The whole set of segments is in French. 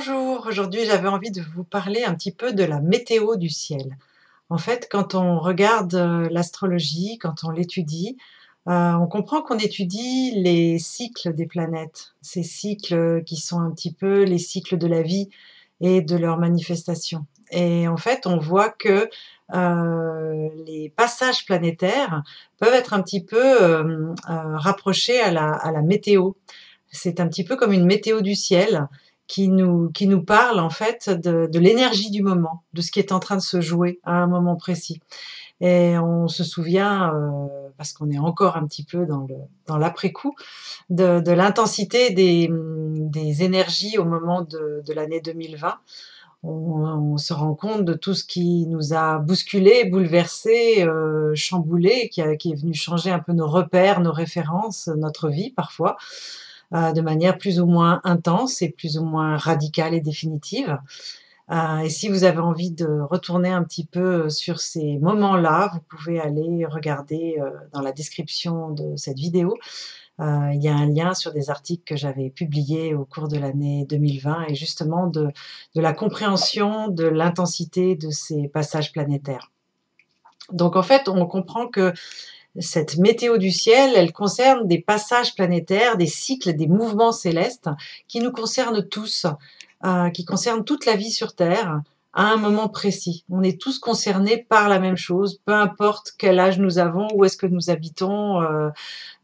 Bonjour, aujourd'hui j'avais envie de vous parler un petit peu de la météo du ciel. En fait, quand on regarde l'astrologie, quand on l'étudie, on comprend qu'on étudie les cycles des planètes, ces cycles qui sont un petit peu les cycles de la vie et de leurs manifestations. Et en fait, on voit que les passages planétaires peuvent être un petit peu rapprochés à la météo. C'est un petit peu comme une météo du ciel qui nous parle en fait de l'énergie du moment, de ce qui est en train de se jouer à un moment précis. Et on se souvient, parce qu'on est encore un petit peu dans l'après-coup, de l'intensité des énergies au moment de l'année 2020. On se rend compte de tout ce qui nous a bousculés, bouleversés, chamboulés, qui est venu changer un peu nos repères, nos références, notre vie parfois, de manière plus ou moins intense et plus ou moins radicale et définitive. Et si vous avez envie de retourner un petit peu sur ces moments-là, vous pouvez aller regarder, dans la description de cette vidéo. Il y a un lien sur des articles que j'avais publiés au cours de l'année 2020 et justement de la compréhension de l'intensité de ces passages planétaires. Donc en fait, on comprend que cette météo du ciel, elle concerne des passages planétaires, des cycles, des mouvements célestes qui nous concernent tous, qui concernent toute la vie sur Terre à un moment précis. On est tous concernés par la même chose, peu importe quel âge nous avons, où est-ce que nous habitons,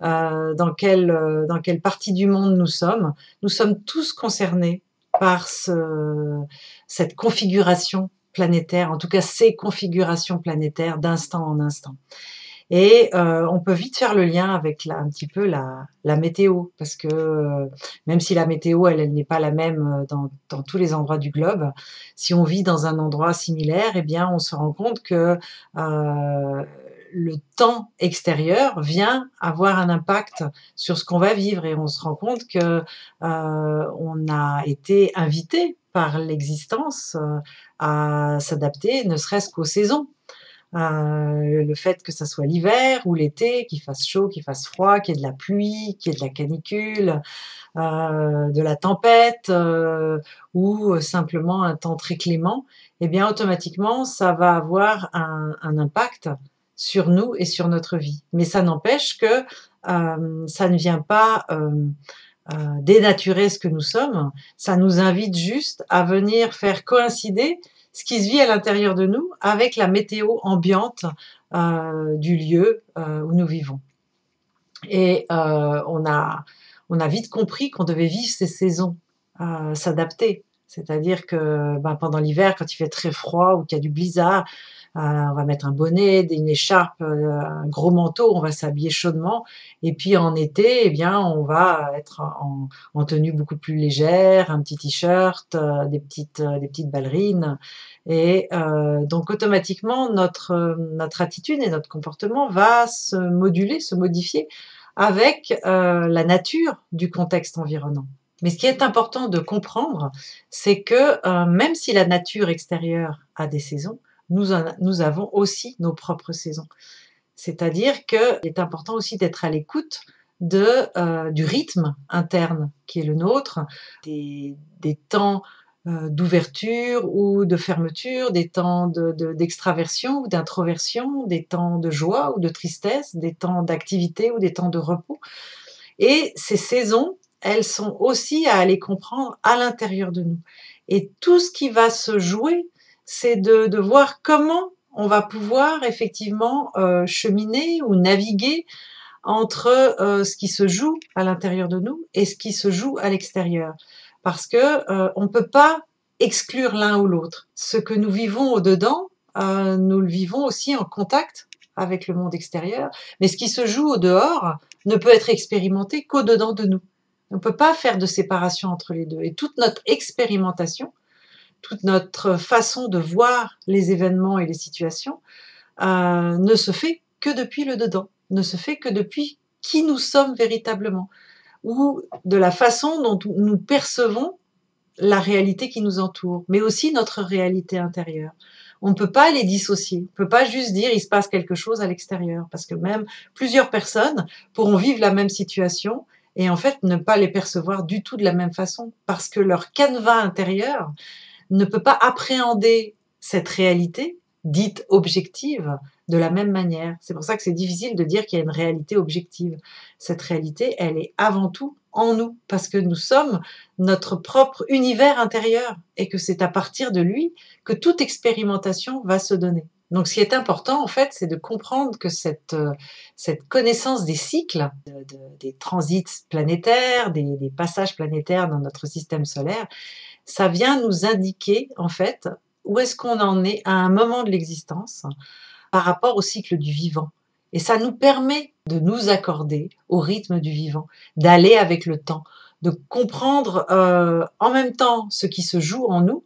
dans quelle partie du monde nous sommes. Nous sommes tous concernés par cette configuration planétaire, en tout cas ces configurations planétaires d'instant en instant. Et on peut vite faire le lien avec un petit peu la météo, parce que même si la météo, elle n'est pas la même dans tous les endroits du globe, si on vit dans un endroit similaire, eh bien, on se rend compte que le temps extérieur vient avoir un impact sur ce qu'on va vivre, et on se rend compte que on a été invité par l'existence à s'adapter, ne serait-ce qu'aux saisons. Le fait que ça soit l'hiver ou l'été, qu'il fasse chaud, qu'il fasse froid, qu'il y ait de la pluie, qu'il y ait de la canicule, de la tempête, ou simplement un temps très clément, eh bien automatiquement ça va avoir un impact sur nous et sur notre vie. Mais ça n'empêche que, ça ne vient pas, dénaturer ce que nous sommes, ça nous invite juste à venir faire coïncider ce qui se vit à l'intérieur de nous avec la météo ambiante du lieu où nous vivons. Et on a vite compris qu'on devait vivre ces saisons, s'adapter. C'est-à-dire que pendant l'hiver, quand il fait très froid ou qu'il y a du blizzard, on va mettre un bonnet, une écharpe, un gros manteau, on va s'habiller chaudement. Et puis en été, eh bien, on va être en tenue beaucoup plus légère, un petit t-shirt, des petites ballerines. Et donc automatiquement, notre attitude et notre comportement va se moduler, se modifier avec la nature du contexte environnant. Mais ce qui est important de comprendre, c'est que même si la nature extérieure a des saisons, nous avons aussi nos propres saisons. C'est-à-dire qu'il est important aussi d'être à l'écoute du rythme interne qui est le nôtre, des temps d'ouverture ou de fermeture, des temps d'extraversion ou d'introversion, des temps de joie ou de tristesse, des temps d'activité ou des temps de repos. Et ces saisons, elles sont aussi à aller comprendre à l'intérieur de nous. Et tout ce qui va se jouer, c'est de voir comment on va pouvoir effectivement cheminer ou naviguer entre ce qui se joue à l'intérieur de nous et ce qui se joue à l'extérieur. Parce que on ne peut pas exclure l'un ou l'autre. Ce que nous vivons au-dedans, nous le vivons aussi en contact avec le monde extérieur, mais ce qui se joue au dehors ne peut être expérimenté qu'au-dedans de nous. On ne peut pas faire de séparation entre les deux. Et toute notre expérimentation, toute notre façon de voir les événements et les situations ne se fait que depuis le dedans, ne se fait que depuis qui nous sommes véritablement, ou de la façon dont nous percevons la réalité qui nous entoure, mais aussi notre réalité intérieure. On ne peut pas les dissocier. On ne peut pas juste dire il se passe quelque chose à l'extérieur, parce que même plusieurs personnes pourront vivre la même situation et en fait ne pas les percevoir du tout de la même façon parce que leur canevas intérieur ne peut pas appréhender cette réalité dite objective de la même manière. C'est pour ça que c'est difficile de dire qu'il y a une réalité objective. Cette réalité, elle est avant tout en nous, parce que nous sommes notre propre univers intérieur et que c'est à partir de lui que toute expérimentation va se donner. Donc ce qui est important, en fait, c'est de comprendre que cette connaissance des cycles, des transits planétaires, des passages planétaires dans notre système solaire, ça vient nous indiquer, en fait, où est-ce qu'on en est à un moment de l'existence par rapport au cycle du vivant. Et ça nous permet de nous accorder au rythme du vivant, d'aller avec le temps, de comprendre en même temps ce qui se joue en nous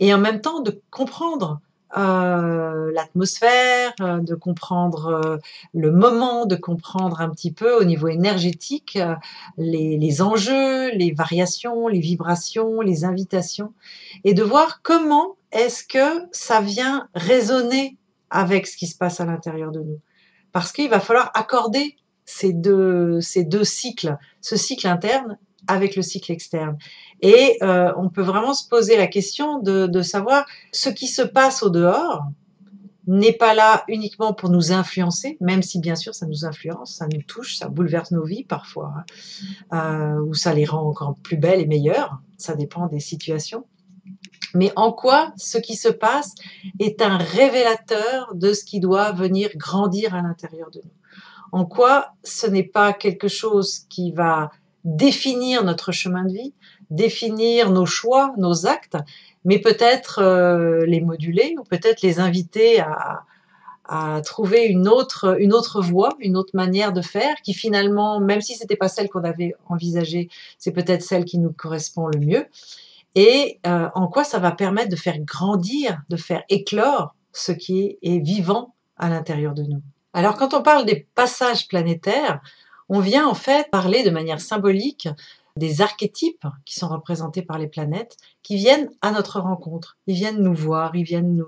et en même temps de comprendre l'atmosphère, de comprendre le moment, de comprendre un petit peu au niveau énergétique les enjeux, les variations, les vibrations, les invitations, et de voir comment est-ce que ça vient résonner avec ce qui se passe à l'intérieur de nous. Parce qu'il va falloir accorder ces deux cycles, ce cycle interne avec le cycle externe. Et on peut vraiment se poser la question de savoir ce qui se passe au dehors n'est pas là uniquement pour nous influencer, même si bien sûr ça nous influence, ça nous touche, ça bouleverse nos vies parfois, ou ça les rend encore plus belles et meilleures, ça dépend des situations. Mais en quoi ce qui se passe est un révélateur de ce qui doit venir grandir à l'intérieur de nous. En quoi ce n'est pas quelque chose qui va définir notre chemin de vie, définir nos choix, nos actes, mais peut-être les moduler ou peut-être les inviter à trouver une autre voie, une autre manière de faire qui finalement, même si c'était pas celle qu'on avait envisagée, c'est peut-être celle qui nous correspond le mieux. Et en quoi ça va permettre de faire grandir, de faire éclore ce qui est vivant à l'intérieur de nous. Alors quand on parle des passages planétaires, on vient en fait parler de manière symbolique des archétypes qui sont représentés par les planètes, qui viennent à notre rencontre. Ils viennent nous voir, ils viennent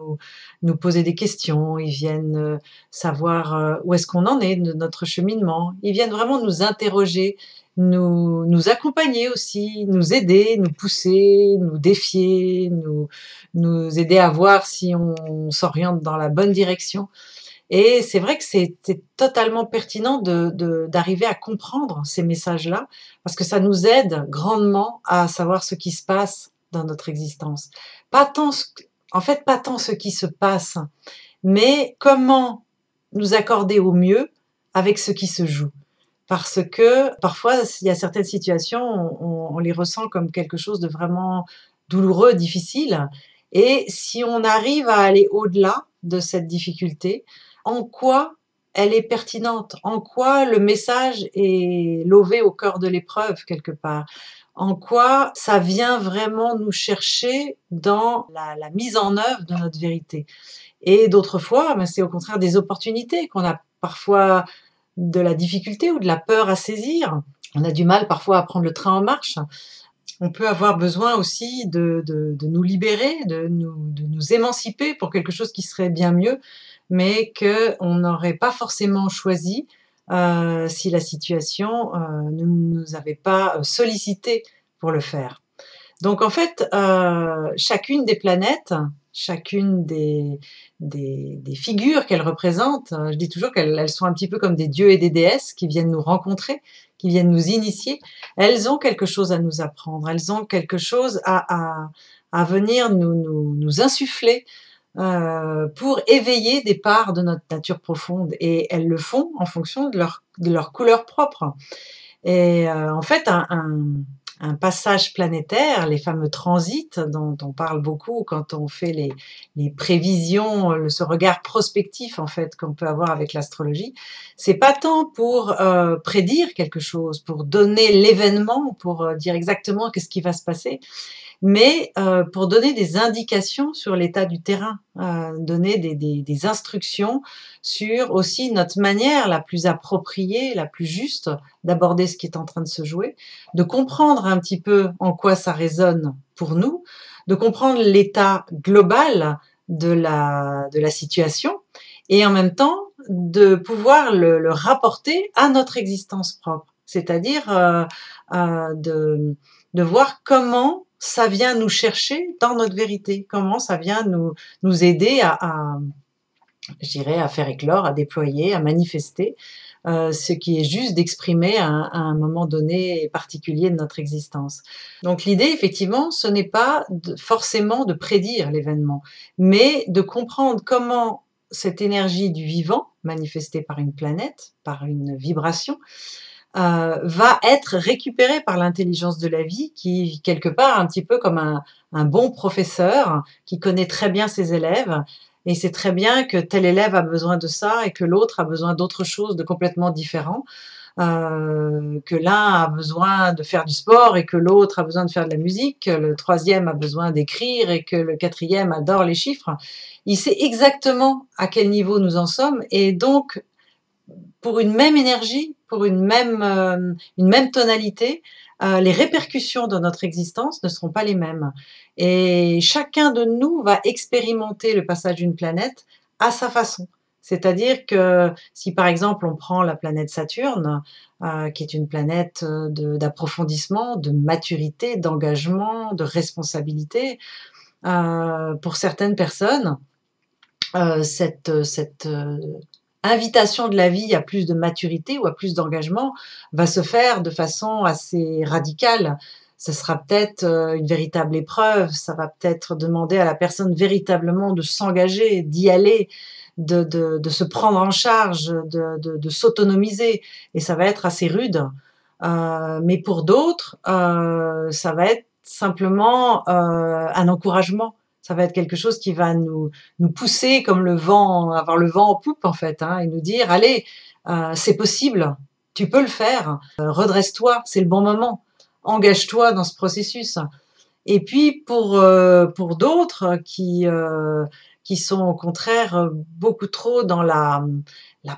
nous poser des questions, ils viennent savoir où est-ce qu'on en est de notre cheminement. Ils viennent vraiment nous interroger, nous accompagner aussi, nous aider, nous pousser, nous défier, nous aider à voir si on s'oriente dans la bonne direction. Et c'est vrai que c'est totalement pertinent d'arriver à comprendre ces messages-là, parce que ça nous aide grandement à savoir ce qui se passe dans notre existence. Pas tant en fait, pas tant ce qui se passe, mais comment nous accorder au mieux avec ce qui se joue. Parce que parfois, il y a certaines situations, on les ressent comme quelque chose de vraiment douloureux, difficile. Et si on arrive à aller au-delà de cette difficulté, en quoi elle est pertinente, en quoi le message est lové au cœur de l'épreuve quelque part, en quoi ça vient vraiment nous chercher dans la mise en œuvre de notre vérité. Et d'autres fois, ben, c'est au contraire des opportunités qu'on a parfois de la difficulté ou de la peur à saisir. On a du mal parfois à prendre le train en marche. On peut avoir besoin aussi de nous libérer, de nous émanciper pour quelque chose qui serait bien mieux, mais qu'on n'aurait pas forcément choisi si la situation ne nous avait pas sollicité pour le faire. Donc en fait, chacune des planètes, chacune des figures qu'elles représentent, je dis toujours qu'elles sont un petit peu comme des dieux et des déesses qui viennent nous rencontrer, qui viennent nous initier. Elles ont quelque chose à nous apprendre, elles ont quelque chose à venir nous insuffler pour éveiller des parts de notre nature profonde. Et elles le font en fonction de leur couleur propre. Et en fait, un passage planétaire, les fameux transits dont on parle beaucoup quand on fait les prévisions, ce regard prospectif en fait qu'on peut avoir avec l'astrologie, c'est pas tant pour prédire quelque chose, pour donner l'événement, pour dire exactement qu'est-ce qui va se passer, mais pour donner des indications sur l'état du terrain, donner des instructions sur aussi notre manière la plus appropriée, la plus juste d'aborder ce qui est en train de se jouer, de comprendre un petit peu en quoi ça résonne pour nous, de comprendre l'état global de la situation et en même temps de pouvoir le rapporter à notre existence propre. c'est-à-dire de voir comment ça vient nous chercher dans notre vérité, comment ça vient nous aider je dirais, à faire éclore, à déployer, à manifester ce qui est juste d'exprimer à un moment donné et particulier de notre existence. Donc l'idée, effectivement, ce n'est pas forcément de prédire l'événement, mais de comprendre comment cette énergie du vivant, manifestée par une planète, par une vibration, va être récupérée par l'intelligence de la vie qui, quelque part, un petit peu comme un bon professeur qui connaît très bien ses élèves et sait très bien que tel élève a besoin de ça et que l'autre a besoin d'autre chose de complètement différent, que l'un a besoin de faire du sport et que l'autre a besoin de faire de la musique, que le troisième a besoin d'écrire et que le quatrième adore les chiffres. Il sait exactement à quel niveau nous en sommes et donc pour une même énergie, pour une même tonalité, les répercussions de notre existence ne seront pas les mêmes. Et chacun de nous va expérimenter le passage d'une planète à sa façon. C'est-à-dire que si par exemple on prend la planète Saturne, qui est une planète d'approfondissement, de maturité, d'engagement, de responsabilité, pour certaines personnes, cette invitation de la vie à plus de maturité ou à plus d'engagement va se faire de façon assez radicale. Ce sera peut-être une véritable épreuve, ça va peut-être demander à la personne véritablement de s'engager, d'y aller, de se prendre en charge, de s'autonomiser, et ça va être assez rude. Mais pour d'autres, ça va être simplement un encouragement. Ça va être quelque chose qui va nous pousser comme le vent, avoir le vent en poupe en fait, hein, et nous dire allez, c'est possible, tu peux le faire, redresse-toi, c'est le bon moment, engage-toi dans ce processus. Et puis pour d'autres qui sont au contraire beaucoup trop dans la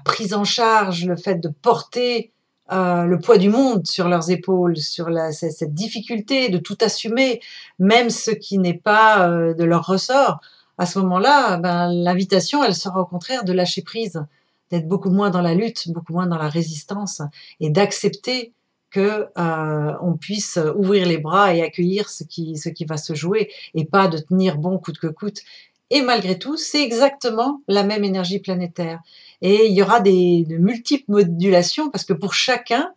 prise en charge, le fait de porter le poids du monde sur leurs épaules, sur cette difficulté de tout assumer, même ce qui n'est pas de leur ressort, à ce moment-là, ben, l'invitation, elle sera au contraire de lâcher prise, d'être beaucoup moins dans la lutte, beaucoup moins dans la résistance, et d'accepter que on puisse ouvrir les bras et accueillir ce qui va se jouer, et pas de tenir bon coûte que coûte. Et malgré tout, c'est exactement la même énergie planétaire. Et il y aura de multiples modulations parce que pour chacun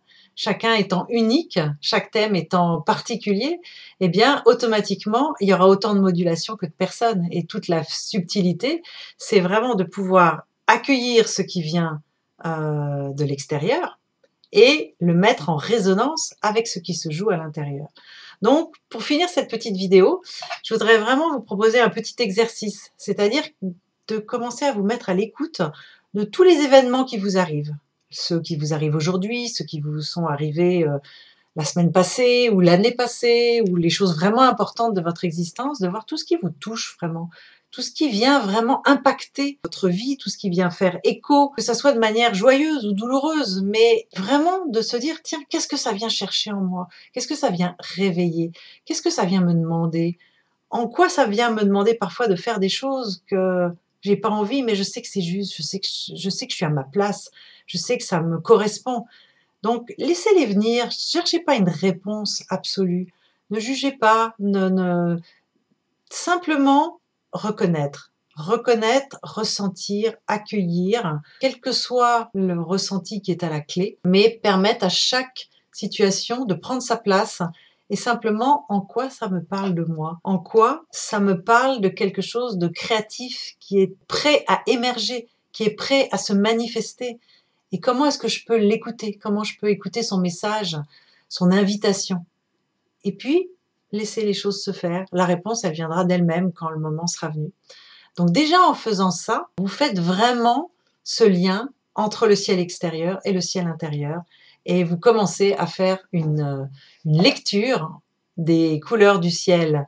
étant unique, chaque thème étant particulier, eh bien, automatiquement, il y aura autant de modulations que de personnes. Et toute la subtilité, c'est vraiment de pouvoir accueillir ce qui vient de l'extérieur et le mettre en résonance avec ce qui se joue à l'intérieur. Donc, pour finir cette petite vidéo, je voudrais vraiment vous proposer un petit exercice, c'est-à-dire de commencer à vous mettre à l'écoute de tous les événements qui vous arrivent. Ceux qui vous arrivent aujourd'hui, ceux qui vous sont arrivés la semaine passée ou l'année passée, ou les choses vraiment importantes de votre existence, de voir tout ce qui vous touche vraiment, tout ce qui vient vraiment impacter votre vie, tout ce qui vient faire écho, que ça soit de manière joyeuse ou douloureuse, mais vraiment de se dire, tiens, qu'est-ce que ça vient chercher en moi? Qu'est-ce que ça vient réveiller? Qu'est-ce que ça vient me demander? En quoi ça vient me demander parfois de faire des choses que j'ai pas envie, mais je sais que c'est juste, je sais que je suis à ma place, je sais que ça me correspond. Donc, laissez-les venir, cherchez pas une réponse absolue, ne jugez pas, simplement reconnaître. Reconnaître, ressentir, accueillir, quel que soit le ressenti qui est à la clé, mais permettre à chaque situation de prendre sa place et simplement en quoi ça me parle de moi, en quoi ça me parle de quelque chose de créatif qui est prêt à émerger, qui est prêt à se manifester. Et comment est-ce que je peux l'écouter? Comment je peux écouter son message, son invitation? Et puis, laisser les choses se faire. La réponse, elle viendra d'elle-même quand le moment sera venu. Donc déjà, en faisant ça, vous faites vraiment ce lien entre le ciel extérieur et le ciel intérieur. Et vous commencez à faire une lecture des couleurs du ciel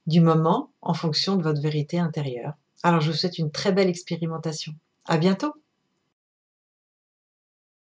du moment en fonction de votre vérité intérieure. Alors, je vous souhaite une très belle expérimentation. À bientôt!